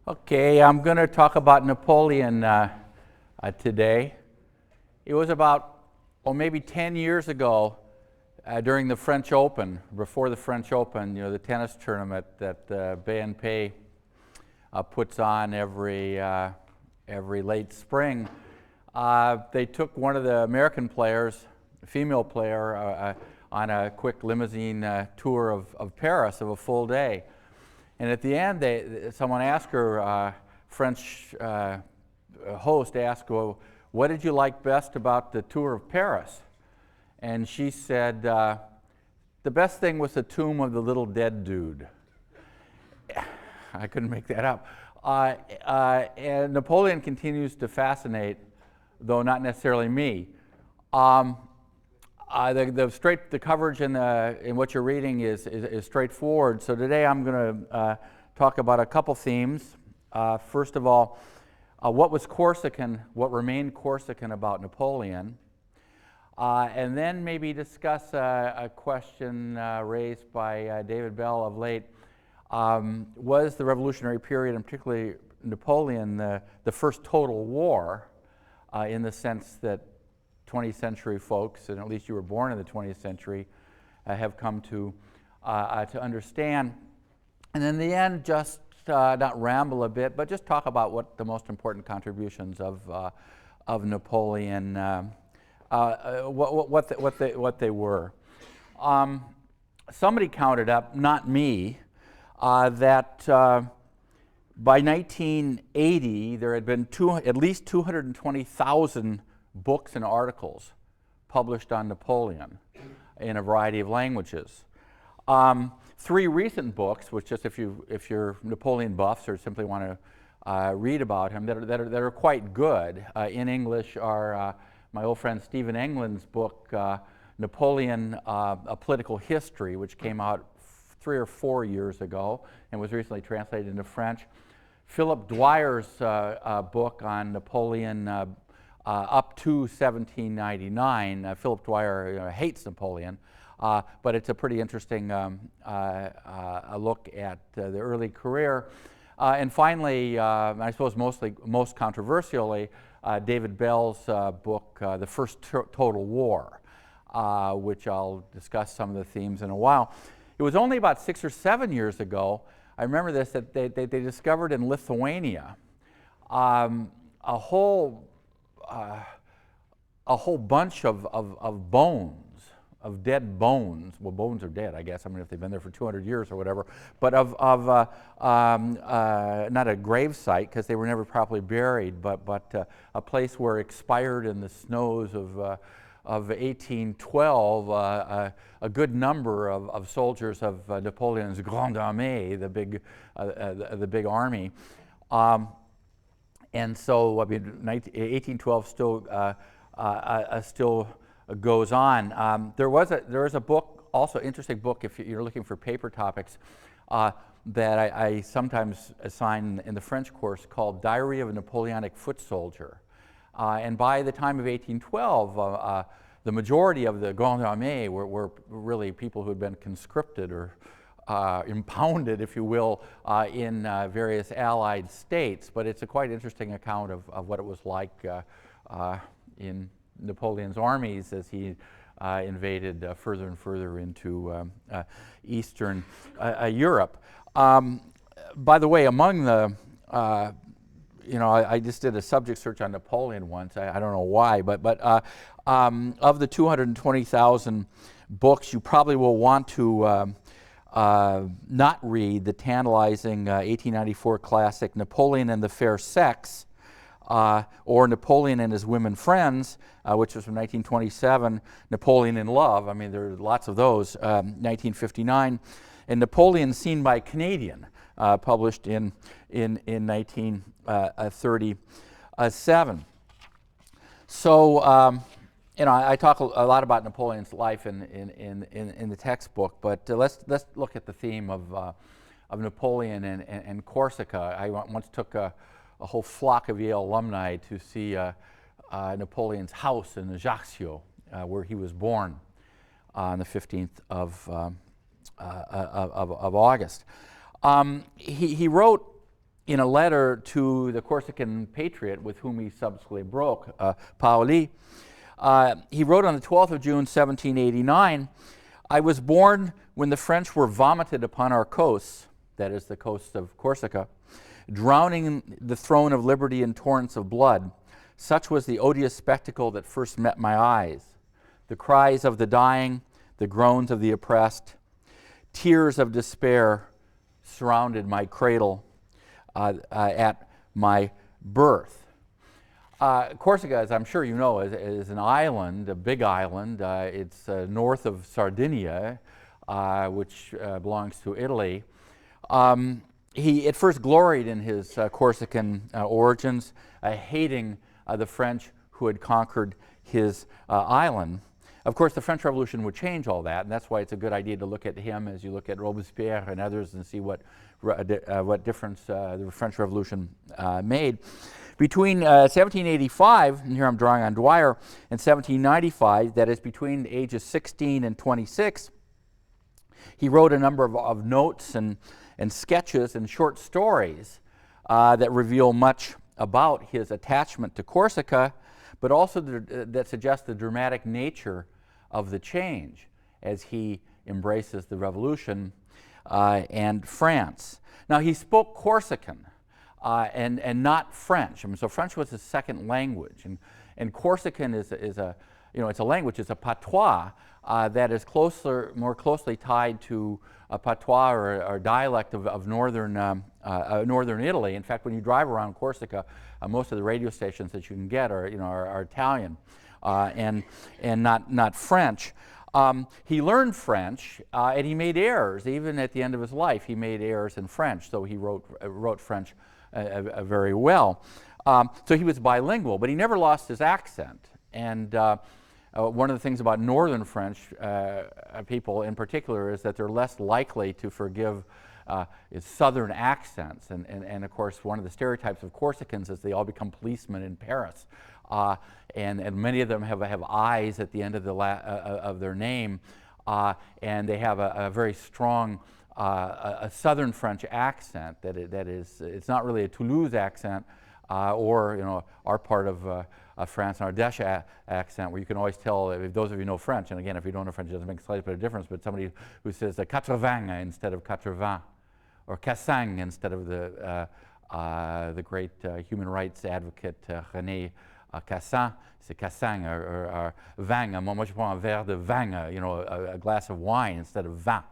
Okay, I'm going to talk about Napoleon today. It was about, maybe 10 years ago during the French Open, before the French Open, the tennis tournament that BNP puts on every late spring. They took one of the American players, a female player, on a quick limousine tour of Paris of a full day. And at the end, someone asked her, French host asked, well, what did you like best about the tour of Paris? And she said, the best thing was the tomb of the little dead dude. I couldn't make that up. And Napoleon continues to fascinate, though not necessarily me. The coverage in what you're reading is straightforward. So today I'm going to talk about a couple themes. First of all, what was Corsican, what remained Corsican about Napoleon, and then maybe discuss a question raised by David Bell of late. Was the Revolutionary period, and particularly Napoleon, the first total war, in the sense that 20th century folks, and at least you were born in the 20th century, have come to understand. And in the end, just not ramble a bit, but just talk about what the most important contributions of Napoleon, what they were. Somebody counted up, not me, that by 1980 there had been at least 220,000 books and articles published on Napoleon in a variety of languages. Three recent books, which just if you're Napoleon buffs or simply want to read about him, that are quite good in English are my old friend Stephen England's book, Napoleon, A Political History, which came out 3 or 4 years ago and was recently translated into French. Philip Dwyer's book on Napoleon up to 1799. Philip Dwyer hates Napoleon, but it's a pretty interesting a look at the early career. And finally, I suppose most controversially, David Bell's book, The First Total War, which I'll discuss some of the themes in a while. It was only about 6 or 7 years ago, I remember this, that they discovered in Lithuania a whole bunch of bones, of dead bones. Well, bones are dead, I guess. I mean, if they've been there for 200 years or whatever. But not a grave site, because they were never properly buried, but a place where expired in the snows of 1812 a good number of soldiers of Napoleon's Grande Armée, the big army. And so, I mean, 1812 still goes on. There is a book, also interesting book, if you're looking for paper topics, that I sometimes assign in the French course, called Diary of a Napoleonic Foot Soldier. And by the time of 1812, the majority of the Grande Armée were really people who had been conscripted or impounded, if you will, in various allied states. But it's a quite interesting account of what it was like in Napoleon's armies as he invaded further and further into Eastern Europe. By the way, among the I just did a subject search on Napoleon once. I don't know why, but of the 220,000 books, you probably will want to not read the tantalizing 1894 classic Napoleon and the Fair Sex, or Napoleon and His Women Friends, which was from 1927, Napoleon in Love, I mean, there are lots of those, 1959, and Napoleon Seen by a Canadian, published in 1937. So, I talk a lot about Napoleon's life in the textbook, but let's look at the theme of Napoleon and Corsica. I once took a whole flock of Yale alumni to see Napoleon's house in Ajaccio, where he was born on the 15th of August. He wrote in a letter to the Corsican patriot with whom he subsequently broke, Paoli, he wrote on the 12th of June, 1789, "I was born when the French were vomited upon our coasts," that is the coast of Corsica, "drowning the throne of liberty in torrents of blood. Such was the odious spectacle that first met my eyes. The cries of the dying, the groans of the oppressed, tears of despair surrounded my cradle at my birth." Corsica, as I'm sure you know, is an island, a big island. It's north of Sardinia, which belongs to Italy. He at first gloried in his Corsican origins, hating the French who had conquered his island. Of course, the French Revolution would change all that, and that's why it's a good idea to look at him as you look at Robespierre and others and see what difference the French Revolution made. Between 1785, and here I'm drawing on Dwyer, and 1795, that is between the ages 16 and 26, he wrote a number of notes and sketches and short stories that reveal much about his attachment to Corsica, but also that suggest the dramatic nature of the change as he embraces the revolution and France. Now, he spoke Corsican and not French. I mean, so French was his second language, and Corsican is a it's a language. It's a patois that is more closely tied to a patois or dialect of northern Italy. In fact, when you drive around Corsica, most of the radio stations that you can get are Italian and not French. He learned French and he made errors. Even at the end of his life, he made errors in French. So he wrote French very well. So he was bilingual, but he never lost his accent. And one of the things about northern French people in particular is that they're less likely to forgive southern accents. And of course, one of the stereotypes of Corsicans is they all become policemen in Paris. And many of them have eyes at the end of their name. And they have a very strong a southern French accent that is, it's not really a Toulouse accent or our part of France, an Ardèche accent, where you can always tell, if those of you know French, and again, if you don't know French, it doesn't make a slight bit of difference, but somebody who says 80 instead of 80, or Cassang instead of the great human rights advocate René Cassin, c'est Cassang, or vin, moi je prends un verre de vin, a glass of wine instead of vin.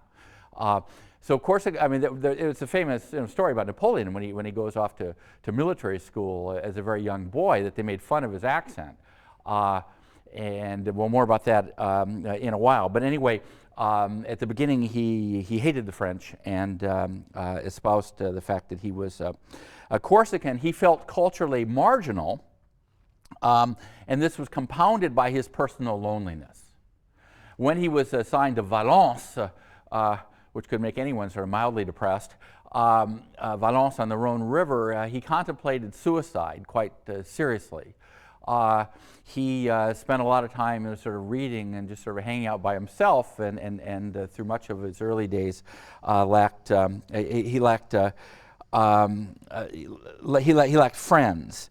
So Corsica, I mean, it's a famous story about Napoleon when he goes off to military school as a very young boy, that they made fun of his accent. And we'll more about that in a while. But anyway, at the beginning he hated the French and espoused the fact that he was a Corsican. He felt culturally marginal, and this was compounded by his personal loneliness. When he was assigned to Valence, which could make anyone sort of mildly depressed, Valence on the Rhone River, he contemplated suicide quite seriously. He spent a lot of time sort of reading and just sort of hanging out by himself, and through much of his early days lacked friends.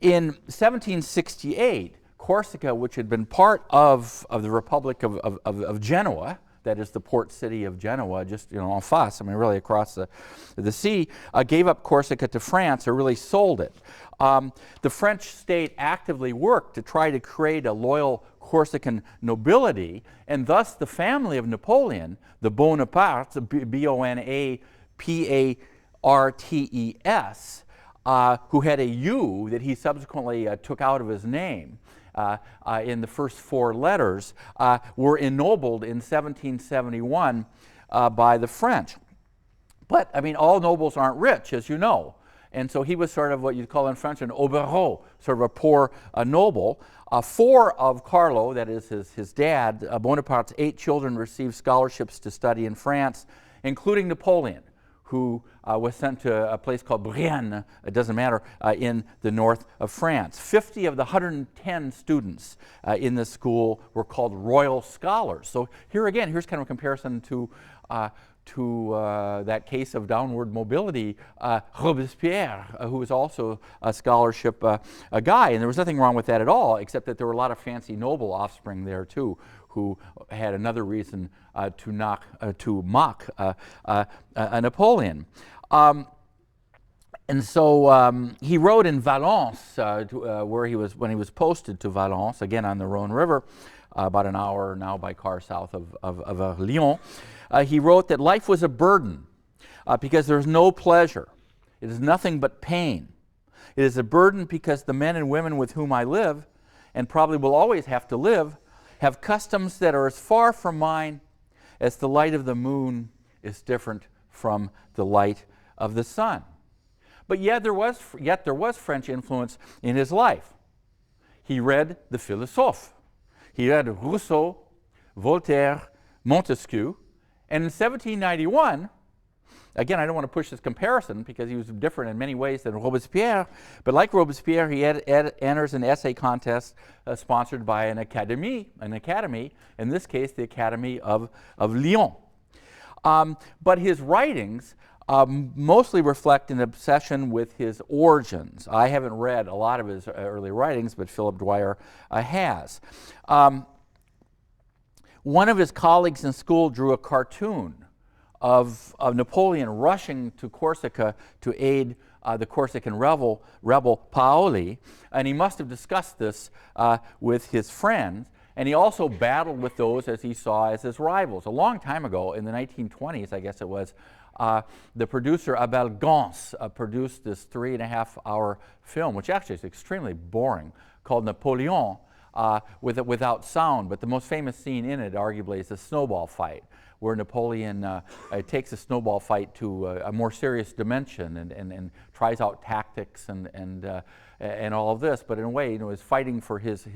In 1768, Corsica, which had been part of the Republic of Genoa, that is the port city of Genoa, just en face, I mean really across the sea, gave up Corsica to France, or really sold it. The French state actively worked to try to create a loyal Corsican nobility, and thus the family of Napoleon, the Bonapartes, Bonapartes, who had a U that he subsequently took out of his name, in the first four letters, were ennobled in 1771 by the French. But, I mean, all nobles aren't rich, as you know. And so he was sort of what you'd call in French an aubereau, sort of a poor noble. Four of Carlo, that is his dad, Bonaparte's 8 children, received scholarships to study in France, including Napoleon, who was sent to a place called Brienne, it doesn't matter, in the north of France. 50 of the 110 students in this school were called royal scholars. So here again, here's kind of a comparison to that case of downward mobility, Robespierre, who was also a scholarship guy. And there was nothing wrong with that at all, except that there were a lot of fancy noble offspring there too, who had another reason to mock Napoleon. And so he wrote in Valence, when he was posted to Valence, again on the Rhone River, about an hour now by car south of Lyon. He wrote that life was a burden because there's no pleasure. It is nothing but pain. It is a burden because the men and women with whom I live, and probably will always have to live, have customs that are as far from mine as the light of the moon is different from the light of the sun. But yet there was French influence in his life. He read the philosophes. He read Rousseau, Voltaire, Montesquieu, and in 1791, again, I don't want to push this comparison because he was different in many ways than Robespierre, but like Robespierre, he enters an essay contest sponsored by an academy, in this case, the Academy of Lyon. But his writings mostly reflect an obsession with his origins. I haven't read a lot of his early writings, but Philip Dwyer has. One of his colleagues in school drew a cartoon of Napoleon rushing to Corsica to aid the Corsican rebel Paoli, and he must have discussed this with his friends. And he also battled with those as he saw as his rivals. A long time ago, in the 1920s, I guess it was, the producer Abel Gance produced this 3.5-hour film, which actually is extremely boring, called Napoleon, without sound. But the most famous scene in it, arguably, is a snowball fight, where Napoleon takes a snowball fight to a more serious dimension and tries out tactics and all of this, but in a way, is fighting for his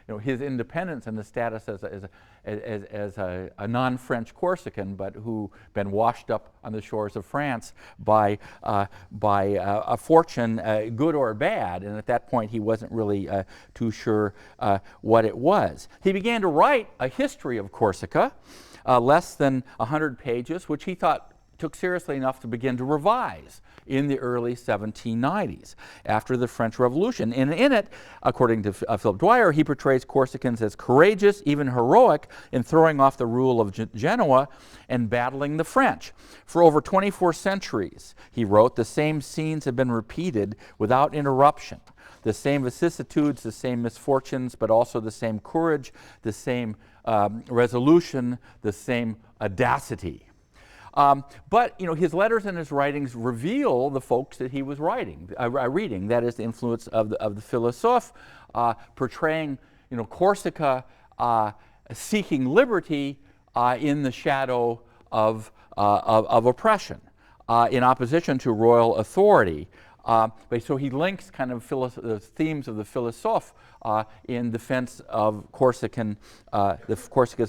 independence and the status as a non-French Corsican, but who been washed up on the shores of France by a fortune, good or bad. And at that point, he wasn't really too sure what it was. He began to write a history of Corsica, less than 100 pages, which he thought took seriously enough to begin to revise in the early 1790s, after the French Revolution. And in it, according to Philip Dwyer, he portrays Corsicans as courageous, even heroic, in throwing off the rule of Genoa and battling the French. For over 24 centuries, he wrote, the same scenes have been repeated without interruption. The same vicissitudes, the same misfortunes, but also the same courage, the same resolution, the same audacity. But his letters and his writings reveal the folks that he was reading. That is the influence of the philosophe, portraying Corsica seeking liberty in the shadow of oppression, in opposition to royal authority. But so he links kind of the themes of the philosophe in defense of Corsica's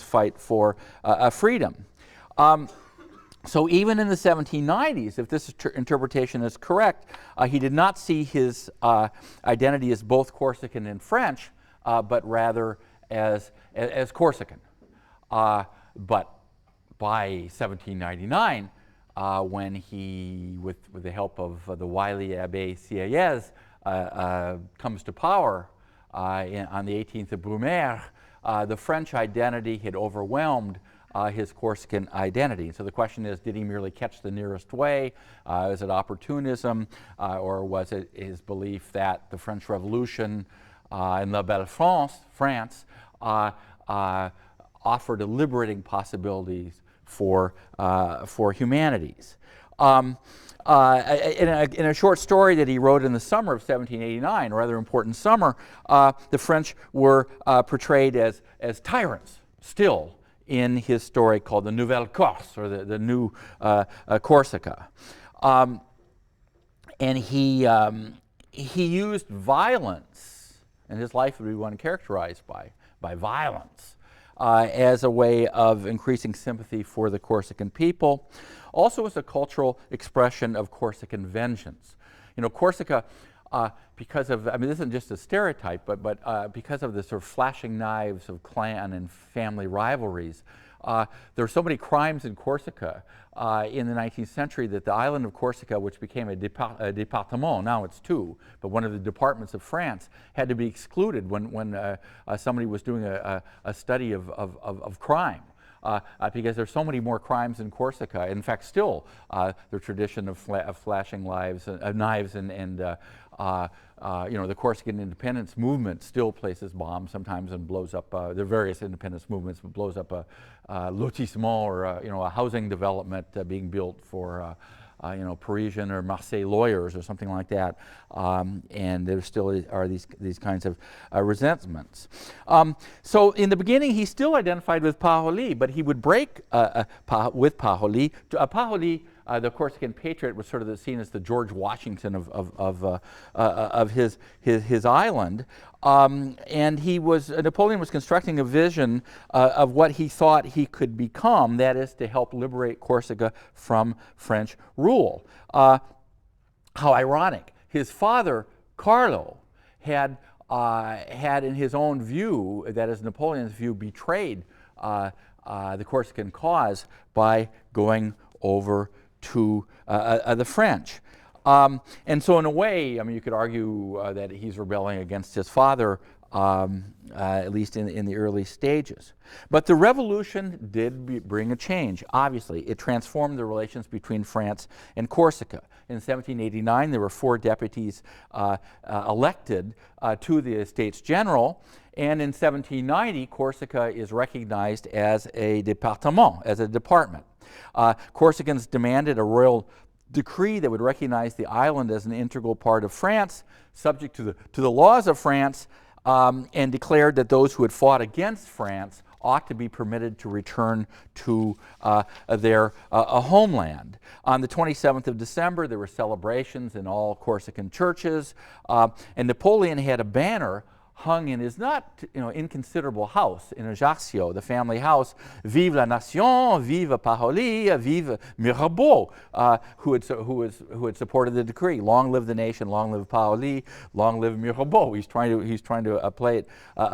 fight for freedom. So even in the 1790s, if this interpretation is correct, he did not see his identity as both Corsican and French, but rather as Corsican. But by 1799, when he, with the help of the wily Abbé Sieyès, comes to power on the 18th of Brumaire, the French identity had overwhelmed his Corsican identity. So the question is, did he merely catch the nearest way? Is it opportunism? Or was it his belief that the French Revolution and La Belle France offered a liberating possibilities for humanities? In a short story that he wrote in the summer of 1789, a rather important summer, the French were portrayed as tyrants still in his story called the Nouvelle Corse, or the New Corsica. And he used violence, and his life would be one characterized by violence, as a way of increasing sympathy for the Corsican people. Also as a cultural expression of Corsican vengeance. Corsica, because of, this isn't just a stereotype, but because of the sort of flashing knives of clan and family rivalries, there were so many crimes in Corsica in the 19th century that the island of Corsica, which became a département, now it's two, but one of the departments of France, had to be excluded when somebody was doing a study of crime. Because there's so many more crimes in Corsica. In fact, still the tradition of flashing knives and the Corsican independence movement still places bombs sometimes and blows up. There are various independence movements, but blows up a lotissement or a housing development being built for Parisian or Marseille lawyers or something like that, and there still are these kinds of resentments. So in the beginning, he still identified with Paoli, but he would break with Paoli. Paoli, the Corsican patriot, was sort of seen as the George Washington of his island. And Napoleon was constructing a vision of what he thought he could become, that is to help liberate Corsica from French rule. How ironic. His father, Carlo, had in his own view, that is Napoleon's view, betrayed the Corsican cause by going over to the French. And so in a way, I mean, you could argue that he's rebelling against his father, at least in the early stages. But the revolution did bring a change, obviously. It transformed the relations between France and Corsica. In 1789, there were 4 deputies elected to the Estates General, and in 1790, Corsica is recognized as a département, as a department. Corsicans demanded a royal decree that would recognize the island as an integral part of France, subject to the laws of France, and declared that those who had fought against France ought to be permitted to return to their homeland. On the 27th of December, there were celebrations in all Corsican churches, and Napoleon had a banner hung in his not inconsiderable house in Ajaccio, the family house, "Vive la nation, vive Paoli, vive Mirabeau," who had supported the decree. Long live the nation, long live Paoli, long live Mirabeau. He's trying to play it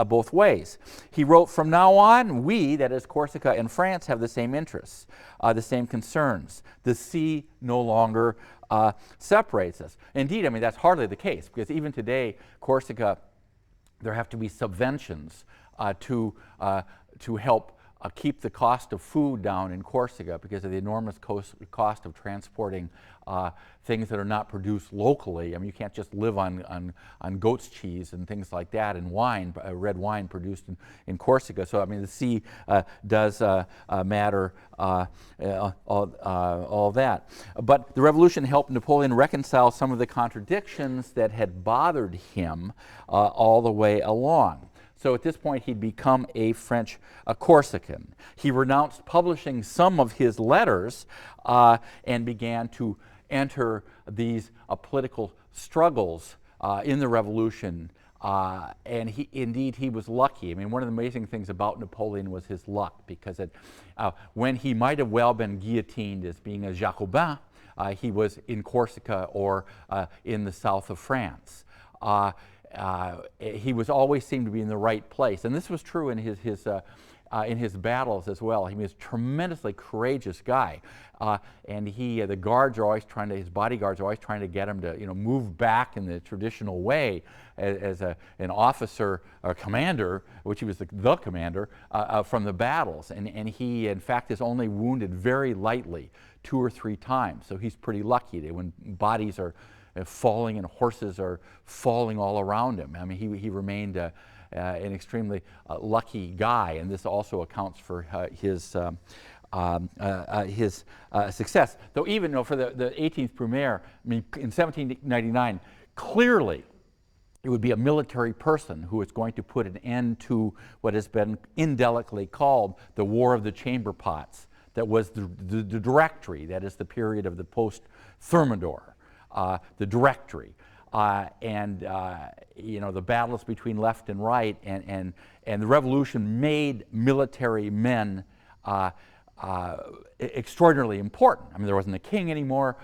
both ways. He wrote, "From now on, we, that is Corsica and France, have the same interests, the same concerns. The sea no longer separates us." Indeed, I mean, that's hardly the case, because even today, Corsica, there have to be subventions to help keep the cost of food down in Corsica because of the enormous cost of transporting things that are not produced locally. I mean, you can't just live on goat's cheese and things like that, and wine, red wine produced in Corsica. So, I mean, the sea does matter, all that. But the revolution helped Napoleon reconcile some of the contradictions that had bothered him all the way along. So at this point, he'd become a French Corsican. He renounced publishing some of his letters and began to enter these political struggles in the revolution. And he was lucky. I mean, one of the amazing things about Napoleon was his luck, because when he might have well been guillotined as being a Jacobin, he was in Corsica or in the south of France. He was always seemed to be in the right place, and this was true in his battles as well. He was a tremendously courageous guy, and the guards are always his bodyguards are always trying to get him to move back in the traditional way as an officer or commander, which he was the commander from the battles, and he in fact is only wounded very lightly 2 or 3 times. So he's pretty lucky when bodies are falling and horses are falling all around him. I mean, he remained an extremely lucky guy, and this also accounts for his success. Though even for the 18th Brumaire, I mean, in 1799, clearly it would be a military person who is going to put an end to what has been indelicately called the War of the Chamber Pots. That was the Directory, that is the period of the post-Thermidor. The Directory, and the battles between left and right, and the revolution made military men extraordinarily important. I mean, there wasn't a king anymore,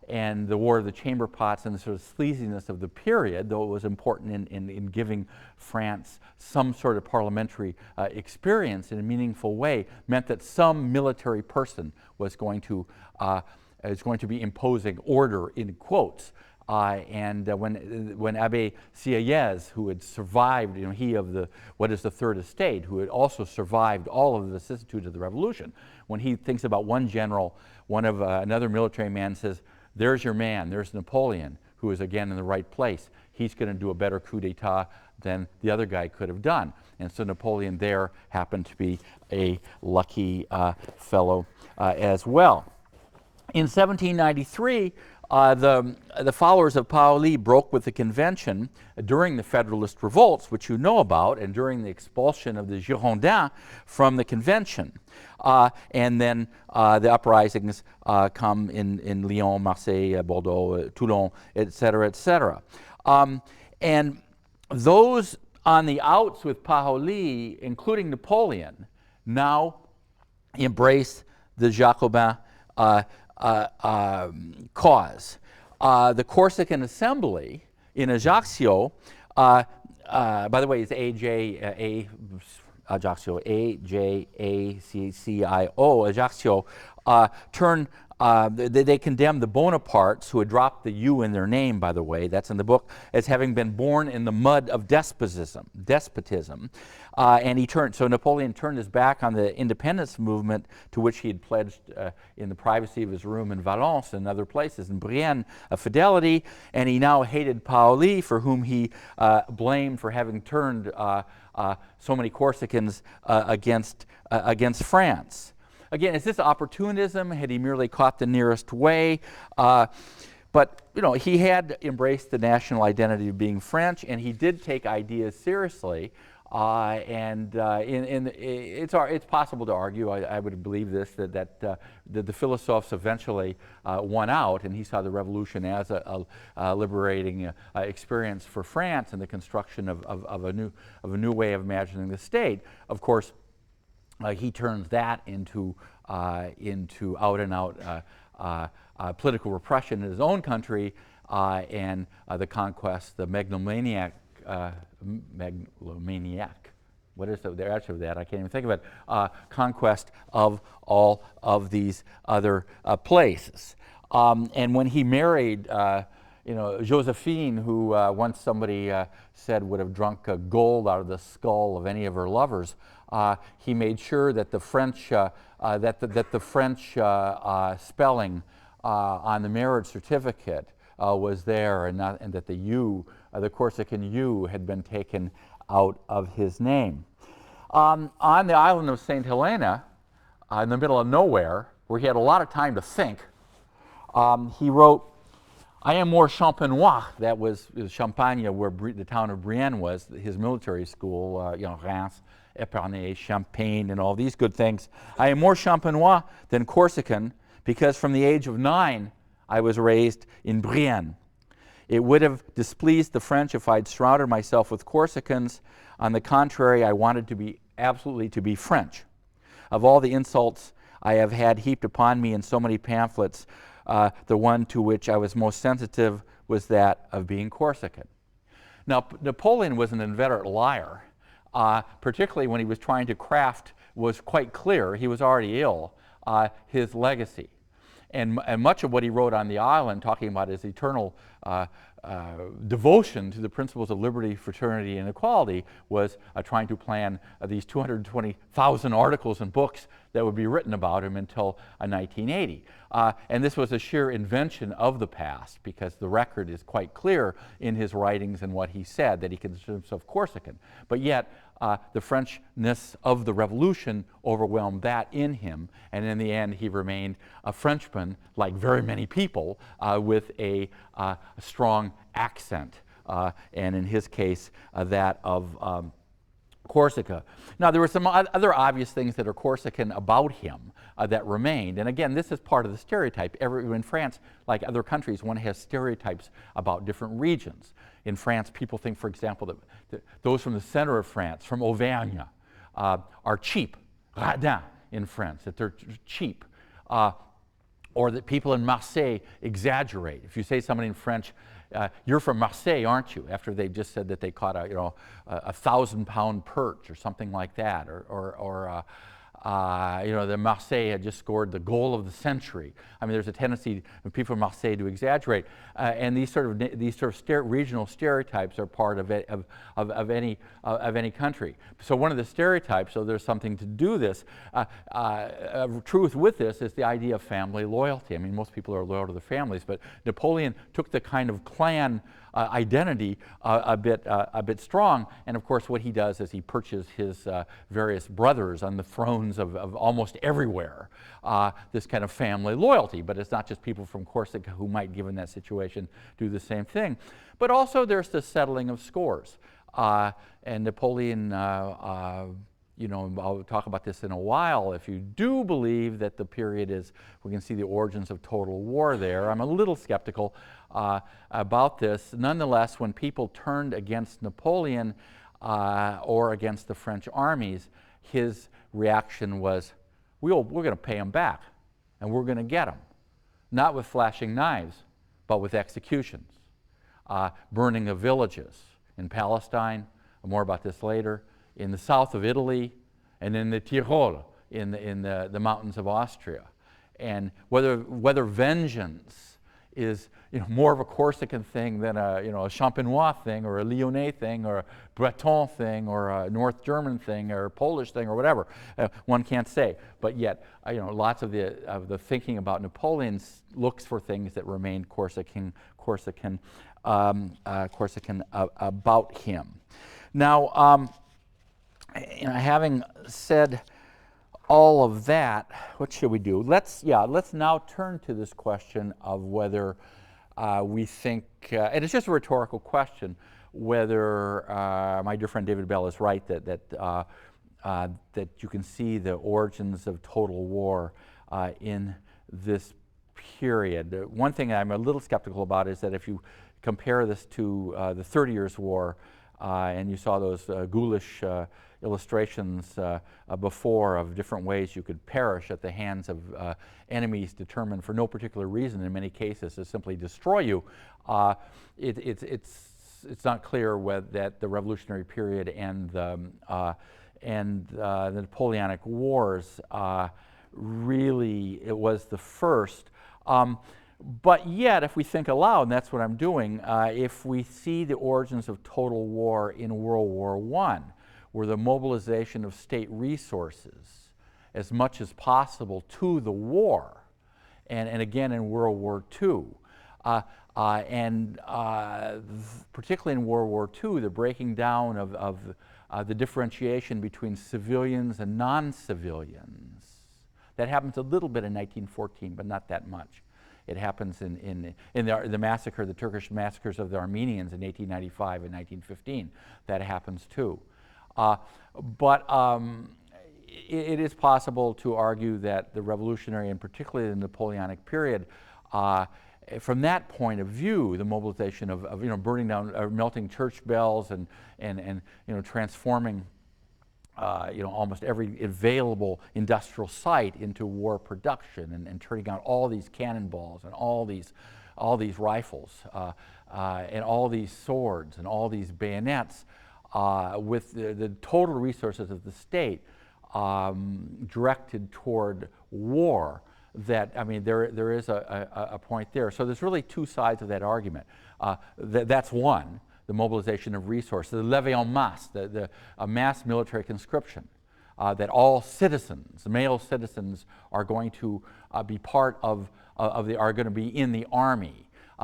and the War of the Chamber Pots and the sort of sleaziness of the period, though it was important in giving France some sort of parliamentary experience in a meaningful way, meant that some military person was going to be imposing order, in quotes. When Abbé Sieyès, who had survived, he of the what is the Third Estate, who had also survived all of the vicissitudes of the revolution, when he thinks about one general, another military man says, "There's your man, there's Napoleon, who is again in the right place. He's going to do a better coup d'état than the other guy could have done." And so Napoleon there happened to be a lucky fellow as well. In 1793, the followers of Paoli broke with the convention during the Federalist revolts, which you know about, and during the expulsion of the Girondins from the convention. And then the uprisings come in Lyon, Marseille, Bordeaux, Toulon, etc., etc. And those on the outs with Paoli, including Napoleon, now embrace the Jacobin cause. The Corsican Assembly in Ajaccio, by the way, it's Ajaccio, Ajaccio, they condemned the Bonapartes, who had dropped the U in their name, by the way, that's in the book, as having been born in the mud of despotism. So Napoleon turned his back on the independence movement to which he had pledged in the privacy of his room in Valence and other places, in Brienne, fidelity, and he now hated Paoli, for whom he blamed for having turned so many Corsicans against France. Again, is this opportunism? Had he merely caught the nearest way? But he had embraced the national identity of being French, and he did take ideas seriously. It's possible to argue, I would believe this, that the philosophes eventually won out, and he saw the revolution as a liberating experience for France and the construction of a new way of imagining the state. Of course, he turns that into out-and-out political repression in his own country and the conquest, the megalomaniac. What is the answer to that? I can't even think of it. Conquest of all of these other places. And when he married, Josephine, who once somebody said would have drunk gold out of the skull of any of her lovers, he made sure that the French spelling on the marriage certificate was there, and that the U, the Corsican U, had been taken out of his name. On the island of St. Helena, in the middle of nowhere, where he had a lot of time to think, he wrote, "I am more Champenois," that was Champagne, where the town of Brienne was, his military school, Reims, Epernay, Champagne, and all these good things. "I am more Champenois than Corsican, because from the age of 9, I was raised in Brienne. It would have displeased the French if I'd surrounded myself with Corsicans. On the contrary, I wanted to be absolutely French. Of all the insults I have had heaped upon me in so many pamphlets, the one to which I was most sensitive was that of being Corsican." Now, Napoleon was an inveterate liar, particularly when he was trying to craft, was quite clear, he was already ill, his legacy. And much of what he wrote on the island, talking about his eternal devotion to the principles of liberty, fraternity, and equality, was trying to plan these 220,000 articles and books that would be written about him until 1980. And this was a sheer invention of the past, because the record is quite clear in his writings and what he said, that he considered himself Corsican. But yet, the Frenchness of the revolution overwhelmed that in him, and in the end he remained a Frenchman, like very many people, with a strong accent, and in his case that of Corsica. Now, there were some other obvious things that are Corsican about him that remained, and again, this is part of the stereotype. In France, like other countries, one has stereotypes about different regions. In France, people think, for example, that those from the center of France, from Auvergne, are cheap, radins, in France, that they're cheap, or that people in Marseille exaggerate. If you say somebody in French, you're from Marseille, aren't you? After they just said that they caught a 1,000-pound perch or something like that, or the Marseille had just scored the goal of the century. I mean, there's a tendency of people from Marseille to exaggerate, and these sort of regional stereotypes are part of any country. So one of the stereotypes, so there's something to do this. Truth with this is the idea of family loyalty. I mean, most people are loyal to their families, but Napoleon took the kind of clan identity a bit strong, and of course what he does is he perches his various brothers on the thrones of almost everywhere, this kind of family loyalty. But it's not just people from Corsica who might, given that situation, do the same thing. But also there's the settling of scores, and Napoleon, I'll talk about this in a while. If you do believe that the period is, we can see the origins of total war there. I'm a little skeptical about this. Nonetheless, when people turned against Napoleon or against the French armies, his reaction was, we're going to pay them back, and we're going to get them. Not with flashing knives, but with executions. Burning of villages in Palestine, more about this later, in the south of Italy, and in the Tyrol, in the mountains of Austria. And whether vengeance is more of a Corsican thing than a Champenois thing, or a Lyonnais thing, or a Breton thing, or a North German thing, or a Polish thing, or whatever, one can't say. But yet, lots of the thinking about Napoleon looks for things that remain Corsican about him. Now, having said all of that, what should we do? Let's now turn to this question of whether we think, and it's just a rhetorical question, whether my dear friend David Bell is right that you can see the origins of total war in this period. One thing I'm a little skeptical about is that if you compare this to the 30 Years' War, and you saw those ghoulish illustrations before of different ways you could perish at the hands of enemies determined for no particular reason, in many cases, to simply destroy you. It's not clear that the Revolutionary period and the Napoleonic Wars really it was the first. But yet, if we think aloud, and that's what I'm doing, if we see the origins of total war in World War I, where the mobilization of state resources as much as possible to the war, and again in World War II, particularly in World War II, the breaking down of the differentiation between civilians and non-civilians. That happens a little bit in 1914, but not that much. It happens in the massacre, the Turkish massacres of the Armenians in 1895 and 1915. That happens too. But it is possible to argue that the Revolutionary, and particularly the Napoleonic period, from that point of view, the mobilization of burning down, melting church bells, and transforming almost every available industrial site into war production, and turning out all these cannonballs and all these rifles and all these swords and all these bayonets, with the total resources of the state directed toward war. That, I mean, there is a point there. So there's really two sides of that argument. That's one, the mobilization of resources, the levée en masse, the mass military conscription, that all citizens, male citizens, are going to be part are going to be in the army.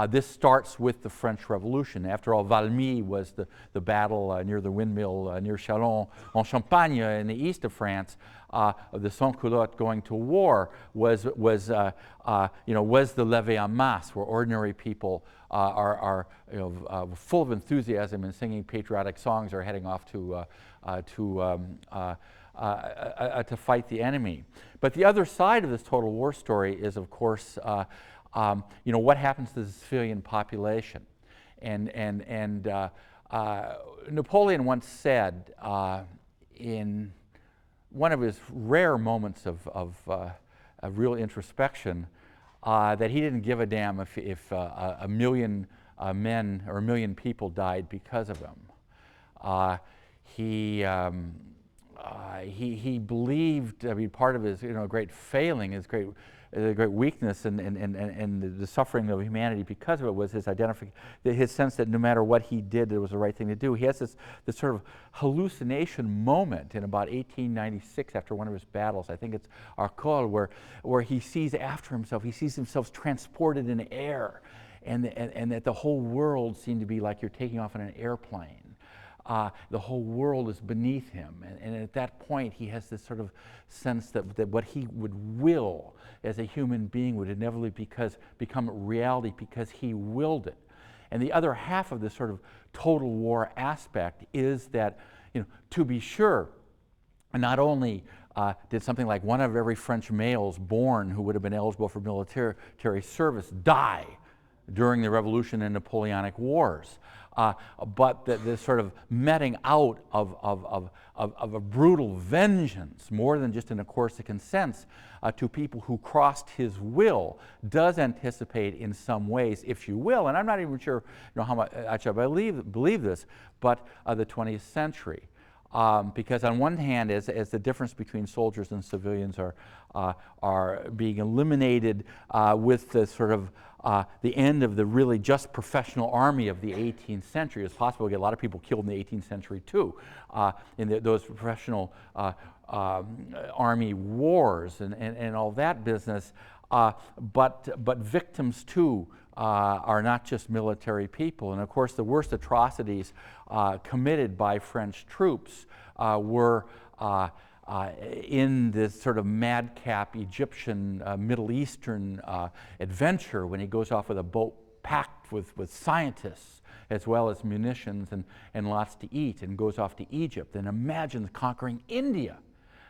This starts with the French Revolution. After all, Valmy was the battle near the windmill near Châlons en Champagne in the east of France. The sans-culottes going to war was the levée en masse, where ordinary people are full of enthusiasm and singing patriotic songs, or heading off to fight the enemy. But the other side of this total war story is, of course, what happens to the civilian population. And Napoleon once said, in one of his rare moments of real introspection, that he didn't give a damn if a million men or a million people died because of him. He believed, I mean, part of his great failing, his great weakness and the suffering of humanity because of it was his sense that no matter what he did, it was the right thing to do. He has this sort of hallucination moment in about 1896 after one of his battles. I think it's Arcole, where he sees after himself, he sees himself transported in air, and that the whole world seemed to be like you're taking off in an airplane. The whole world is beneath him, and at that point he has this sort of sense that what he would will as a human being would inevitably become reality because he willed it. And the other half of this sort of total war aspect is that, to be sure, not only did something like one of every French males born who would have been eligible for military service die during the Revolution and Napoleonic Wars, but this sort of meting out of a brutal vengeance, more than just in a Corsican sense, to people who crossed his will, does anticipate in some ways, if you will, and I'm not even sure how much actually I believe this, but the 20th century. Because on one hand, as the difference between soldiers and civilians are being eliminated with the sort of the end of the really just professional army of the 18th century, it's possible to get a lot of people killed in the 18th century too, in those professional army wars and all that business. But victims too are not just military people. And of course, the worst atrocities committed by French troops were in this sort of madcap Egyptian Middle Eastern adventure when he goes off with a boat packed with scientists as well as munitions and lots to eat, and goes off to Egypt and imagines conquering India.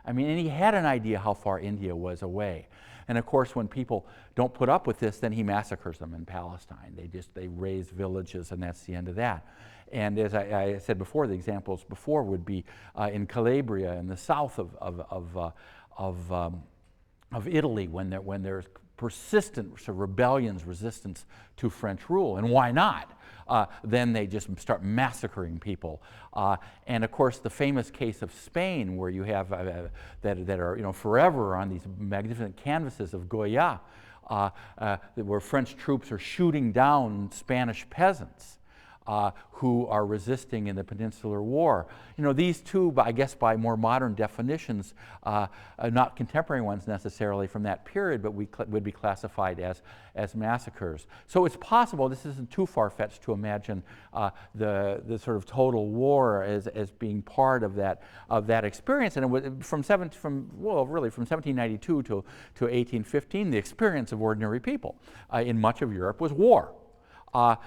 I mean, and he had an idea how far India was away. And of course, when people don't put up with this, then he massacres them in Palestine. They raise villages, and that's the end of that. And as I said before, the examples before would be in Calabria, in the south of Italy, when there's persistent sort of rebellions, resistance to French rule. And why not? Then they just start massacring people. And of course, the famous case of Spain, where you have that are forever on these magnificent canvases of Goya, where French troops are shooting down Spanish peasants who are resisting in the Peninsular War. These two, I guess by more modern definitions, not contemporary ones necessarily from that period, but would be classified as massacres. So it's possible, this isn't too far-fetched to imagine the sort of total war as being part of that experience. And it was from 1792 to 1815, the experience of ordinary people in much of Europe was war. There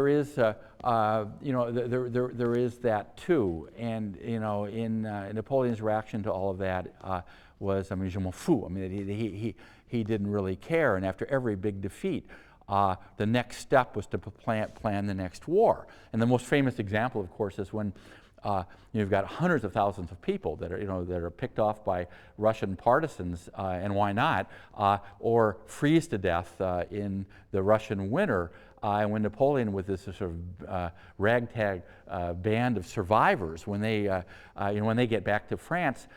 is there is that too, and in Napoleon's reaction to all of that was, I mean, je m'en fous. I mean, he didn't really care, and after every big defeat, the next step was to plan the next war. And the most famous example, of course, is when you've got hundreds of thousands of people that are picked off by Russian partisans, and why not, or freeze to death in the Russian winter. And when Napoleon, with this sort of ragtag band of survivors, when they get back to France,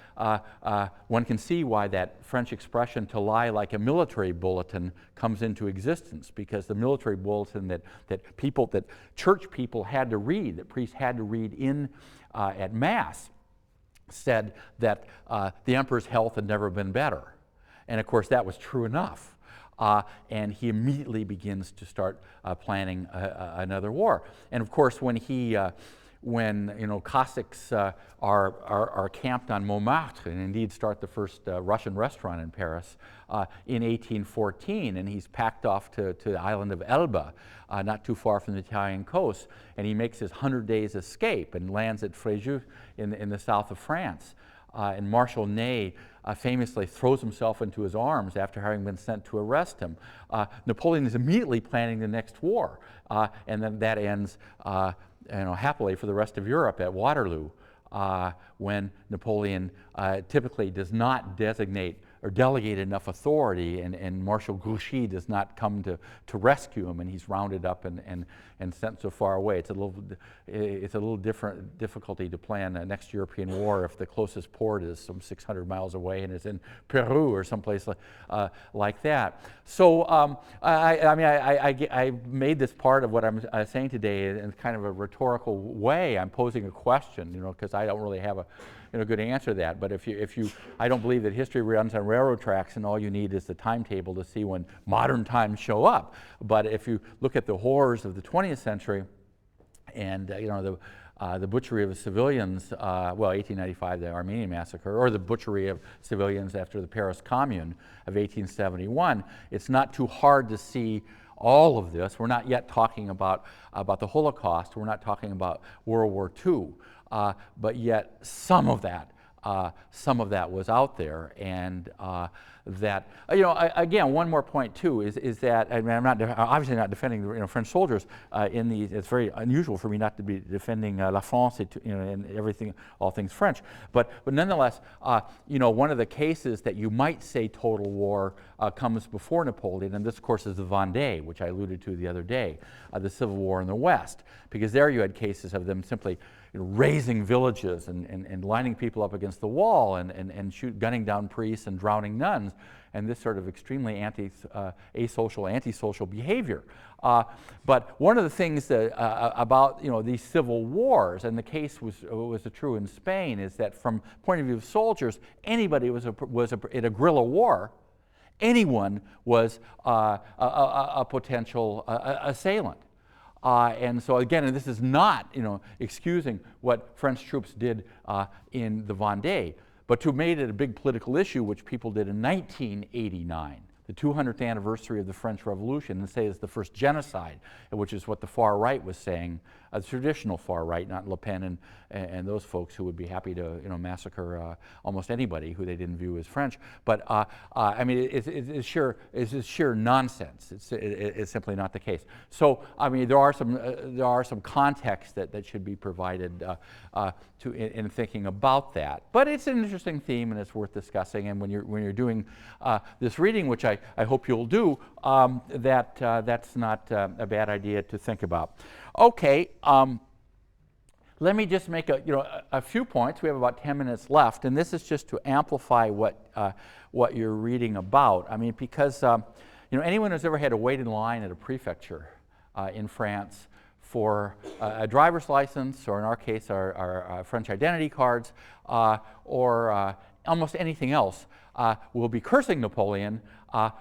one can see why that French expression "to lie like a military bulletin" comes into existence, because the military bulletin that church people had to read, that priests had to read in at Mass, said that the emperor's health had never been better, and of course that was true enough. And he immediately begins to start planning another war. And of course, when Cossacks are camped on Montmartre, and indeed start the first Russian restaurant in Paris in 1814, and he's packed off to the island of Elba, not too far from the Italian coast, and he makes his 100 days escape and lands at Fréjus in the south of France. And Marshal Ney famously throws himself into his arms after having been sent to arrest him. Napoleon is immediately planning the next war, and then that ends happily for the rest of Europe at Waterloo. when Napoleon typically does not designate or delegate enough authority, and Marshal Grouchy does not come to rescue him, and he's rounded up and sent so far away. It's a little different difficulty to plan a next European war if the closest port is some 600 miles away and is in Peru or someplace like that. So I made this part of what I'm saying today in kind of a rhetorical way. I'm posing a question, because I don't really have a good answer to that. But I don't believe that history runs on railroad tracks and all you need is the timetable to see when modern times show up. But if you look at the horrors of the 20th century and the butchery of civilians, 1895, the Armenian massacre, or the butchery of civilians after the Paris Commune of 1871, it's not too hard to see all of this. We're not yet talking about the Holocaust. We're not talking about World War II. But yet some of that was out there, and that again, one more point too is that, I mean, I'm obviously not defending French soldiers in these. It's very unusual for me not to be defending La France and everything, all things French. But nonetheless, one of the cases that you might say total war comes before Napoleon, and this of course is the Vendée, which I alluded to the other day, the Civil War in the West, because there you had cases of them simply razing villages and lining people up against the wall and gunning down priests and drowning nuns, and this sort of extremely antisocial behavior. But one of the things that, about these civil wars, and the case was true in Spain, is that from the point of view of soldiers, anybody in a guerrilla war, anyone was a potential assailant. And so again, and this is not, excusing what French troops did in the Vendée, but to made it a big political issue, which people did in 1989, the 200th anniversary of the French Revolution, and say it's the first genocide, which is what the far right was saying, the traditional far right, not Le Pen and those folks who would be happy to massacre almost anybody who they didn't view as French. But I mean, it's sheer nonsense. It's simply not the case. So I mean, there are some context that should be provided in thinking about that. But it's an interesting theme and it's worth discussing. And when you're doing this reading, which I hope you'll do, that's not a bad idea to think about. Okay, let me just make a few points. We have about 10 minutes left, and this is just to amplify what you're reading about. I mean, because anyone who's ever had to wait in line at a prefecture in France for a driver's license, or in our case, our French identity cards, or almost anything else, will be cursing Napoleon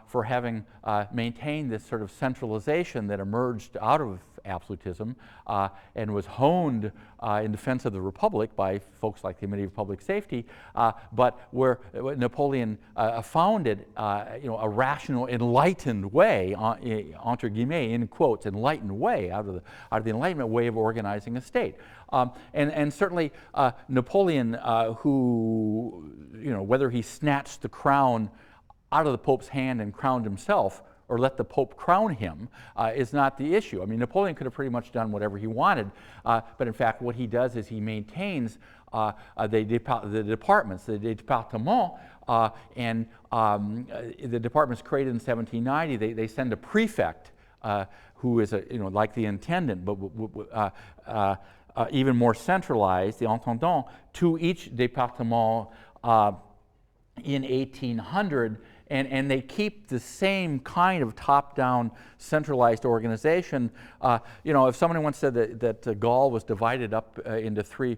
for having maintained this sort of centralization that emerged out of absolutism and was honed in defense of the Republic by folks like the Committee of Public Safety, but where Napoleon founded a rational, enlightened way, entre guillemets, in quotes, enlightened way, out of the Enlightenment way of organizing a state. And certainly Napoleon, who, whether he snatched the crown out of the Pope's hand and crowned himself, or let the Pope crown him, is not the issue. I mean, Napoleon could have pretty much done whatever he wanted, but in fact what he does is he maintains the departments, the départements, and the departments created in 1790, they send a prefect who is like the intendant, but even more centralized, the intendant, to each département in 1800, and they keep the same kind of top-down centralized organization. If somebody once said that Gaul was divided up into three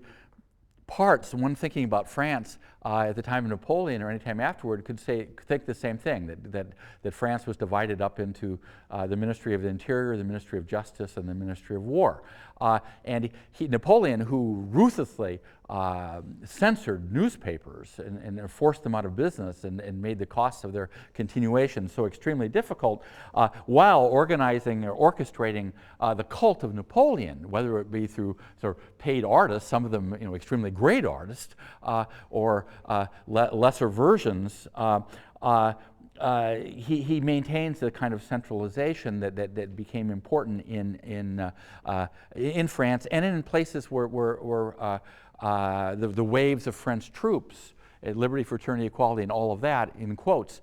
parts, one thinking about France at the time of Napoleon or any time afterward could think the same thing, that France was divided up into the Ministry of the Interior, the Ministry of Justice, and the Ministry of War. And Napoleon, who ruthlessly censored newspapers and forced them out of business and made the costs of their continuation so extremely difficult, while organizing or orchestrating the cult of Napoleon, whether it be through sort of paid artists, some of them extremely great artists, or lesser versions, he maintains the kind of centralization that became important in France and in places where the waves of French troops, liberty, fraternity, equality, and all of that, in quotes,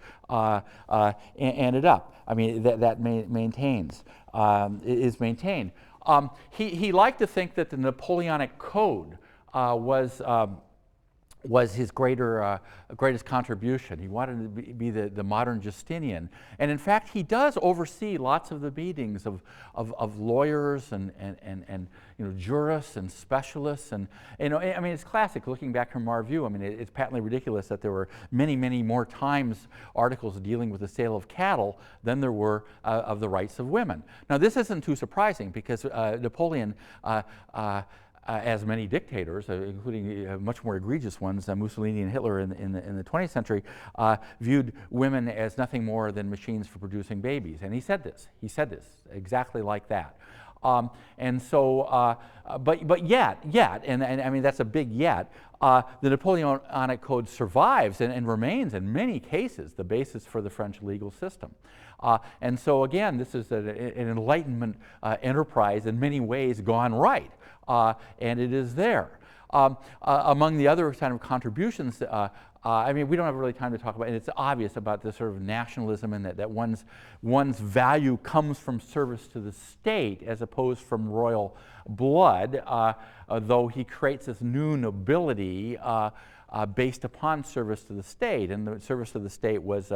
ended up. I mean, that maintains, is maintained. He liked to think that the Napoleonic Code was his greatest contribution. He wanted to be the modern Justinian. And in fact, he does oversee lots of the meetings of lawyers and jurists and specialists. And I mean, it's classic looking back from our view. I mean, it's patently ridiculous that there were many, many more times articles dealing with the sale of cattle than there were of the rights of women. Now, this isn't too surprising because Napoleon, as many dictators, including much more egregious ones, Mussolini and Hitler in the 20th century, viewed women as nothing more than machines for producing babies. And he said this exactly like that. And so, but yet, and I mean, that's a big yet, the Napoleonic Code survives and remains in many cases the basis for the French legal system. And so again, this is an Enlightenment enterprise in many ways gone right. And it is there. Among the other kind of contributions, I mean, we don't have really time to talk about it. It's obvious about this sort of nationalism and that one's value comes from service to the state as opposed from royal blood, though he creates this new nobility based upon service to the state. And the service to the state was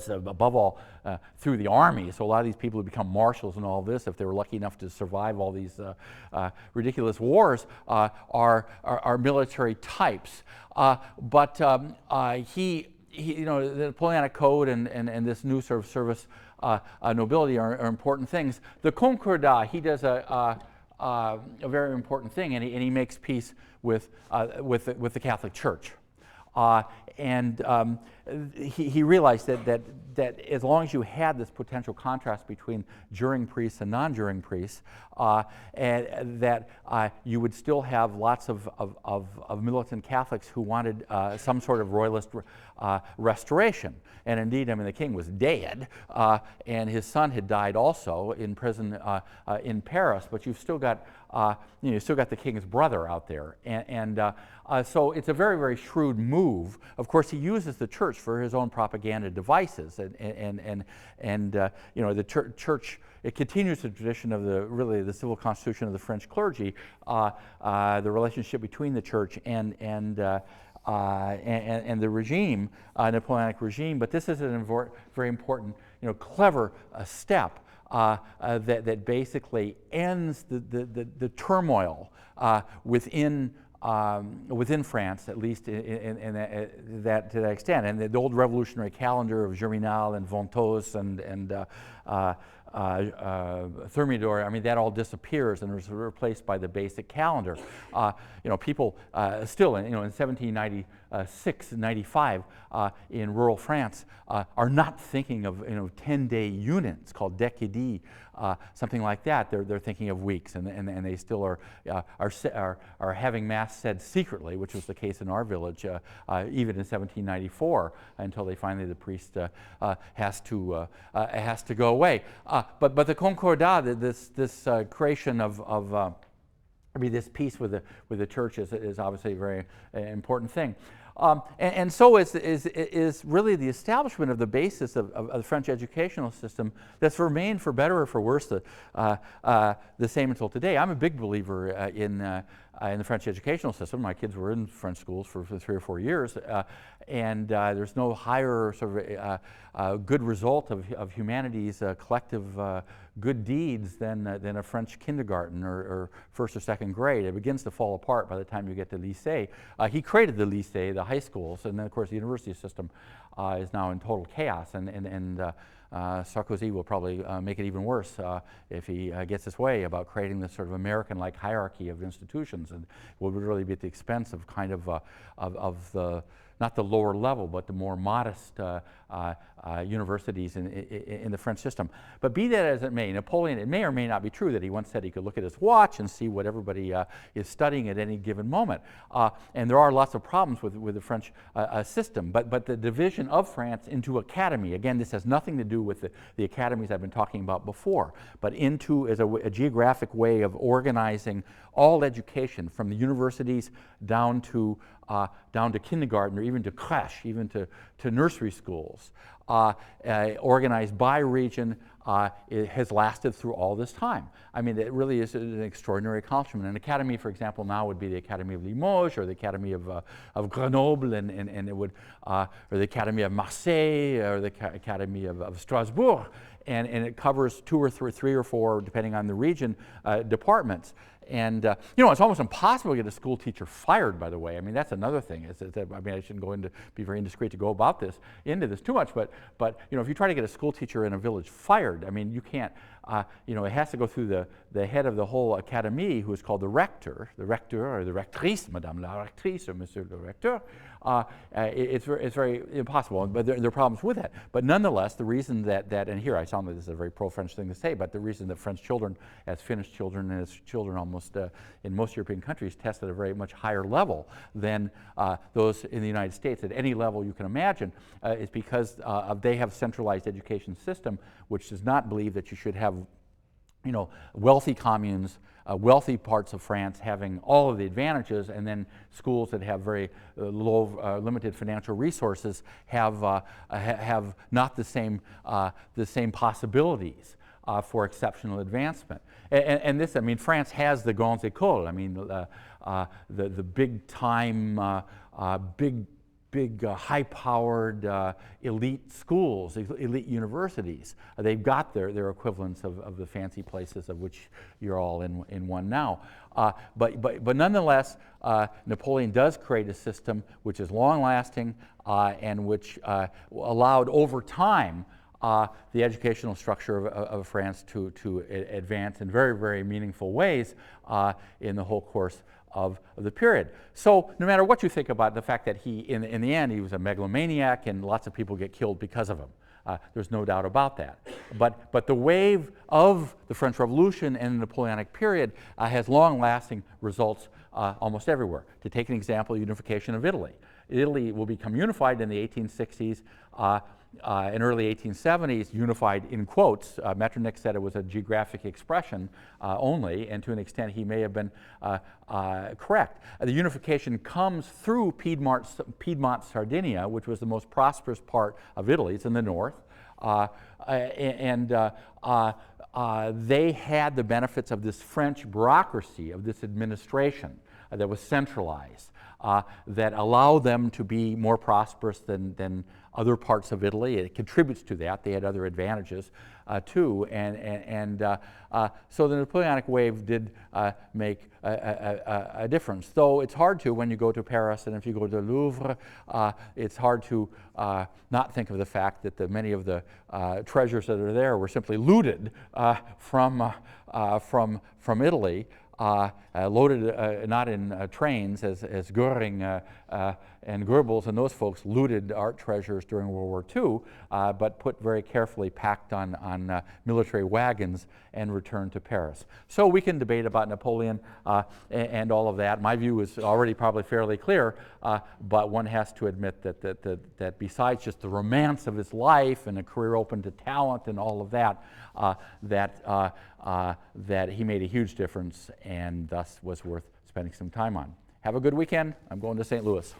above all through the army. So a lot of these people who become marshals and all this, if they were lucky enough to survive all these ridiculous wars, are military types. But the Napoleonic Code and this new sort of service nobility are important things. The Concordat, he does a very important thing, and he makes peace with the Catholic Church. He realized that as long as you had this potential contrast between juring priests and non-juring priests, and that you would still have lots of militant Catholics who wanted some sort of royalist restoration. And indeed, I mean, the king was dead, and his son had died also in prison in Paris. But you've still got the king's brother out there, so it's a very, very shrewd move. Of course, he uses the church for his own propaganda devices, the church. It continues the tradition of the civil constitution of the French clergy, the relationship between the church and the regime, Napoleonic regime. But this is a very important, clever step that basically ends the turmoil within France, at least to that extent. And the old revolutionary calendar of Germinal and Ventose and Thermidor, I mean, that all disappears and is replaced by the basic calendar. People still, in 1796, 95, in rural France, are not thinking of 10-day units called décadis, something like that. They're thinking of weeks, and they still are having mass said secretly, which was the case in our village, even in 1794, until the priest has to go away. But the Concordat, this creation of this peace with the church is obviously a very important thing. And so is really the establishment of the basis of the French educational system that's remained, for better or for worse, the same until today. I'm a big believer in the French educational system. My kids were in French schools for 3 or 4 years, and there's no higher sort of good result of humanity's collective good deeds than a French kindergarten or first or second grade. It begins to fall apart by the time you get to lycée. He created the lycée, the high schools, and then of course the university system is now in total chaos, and Sarkozy will probably make it even worse if he gets his way about creating this sort of American-like hierarchy of institutions, and will really be at the expense of kind of the not the lower level, but the more modest universities in the French system. But be that as it may, Napoleon, it may or may not be true that he once said he could look at his watch and see what everybody is studying at any given moment. And there are lots of problems with the French system. But the division of France into academy, again, this has nothing to do with the academies I've been talking about before, but into as a geographic way of organizing all education from the universities down to kindergarten, or even to crèche, even to nursery schools, organized by region. It has lasted through all this time. I mean, it really is an extraordinary accomplishment. An academy, for example, now would be the Academy of Limoges, or the Academy of Grenoble, and it would, or the Academy of Marseille, or the Academy of Strasbourg, and it covers two or three or four, depending on the region, departments. And you know, it's almost impossible to get a school teacher fired, by the way. I mean, that's another thing. I mean, I shouldn't be very indiscreet to go about into this too much, but you know, if you try to get a school teacher in a village fired, I mean, you can't. You know, it has to go through the head of the whole academy, who is called the rector or the rectrice, Madame la rectrice, or Monsieur le recteur. It's very impossible, but there are problems with that. But nonetheless, the reason that and here I sound like this is a very pro-French thing to say, but the reason that French children, as Finnish children, and as children almost in most European countries, test at a very much higher level than those in the United States at any level you can imagine, is because they have a centralized education system, which does not believe that you should have, you know, wealthy communes, wealthy parts of France having all of the advantages, and then schools that have very low, limited financial resources have not the same possibilities for exceptional advancement. And this, I mean, France has the grandes écoles. I mean, the big time, big high-powered elite schools, elite universities. They've got their equivalents of the fancy places of which you're all in one now. But nonetheless, Napoleon does create a system which is long-lasting and which allowed over time the educational structure of France to advance in very, very meaningful ways in the whole course of the period. So no matter what you think about the fact that he, in the end, he was a megalomaniac and lots of people get killed because of him. There's no doubt about that. But the wave of the French Revolution and the Napoleonic period has long-lasting results almost everywhere. To take an example, unification of Italy. Italy will become unified in the 1860s. In early 1870s, unified in quotes. Metternich said it was a geographic expression only, and to an extent he may have been correct. The unification comes through Piedmont, Sardinia, which was the most prosperous part of Italy. It's in the north. They had the benefits of this French bureaucracy, of this administration that was centralized, that allowed them to be more prosperous than other parts of Italy. It contributes to that. They had other advantages too, and so the Napoleonic wave did make a difference. Though it's hard to, when you go to Paris and if you go to the Louvre, it's hard to not think of the fact that many of the treasures that are there were simply looted from Italy. Loaded not in trains as Goering and Goebbels and those folks looted art treasures during World War II, but put very carefully packed on military wagons and returned to Paris. So we can debate about Napoleon and all of that. My view is already probably fairly clear, but one has to admit that besides just the romance of his life and a career open to talent and all of that, that he made a huge difference and thus was worth spending some time on. Have a good weekend. I'm going to St. Louis.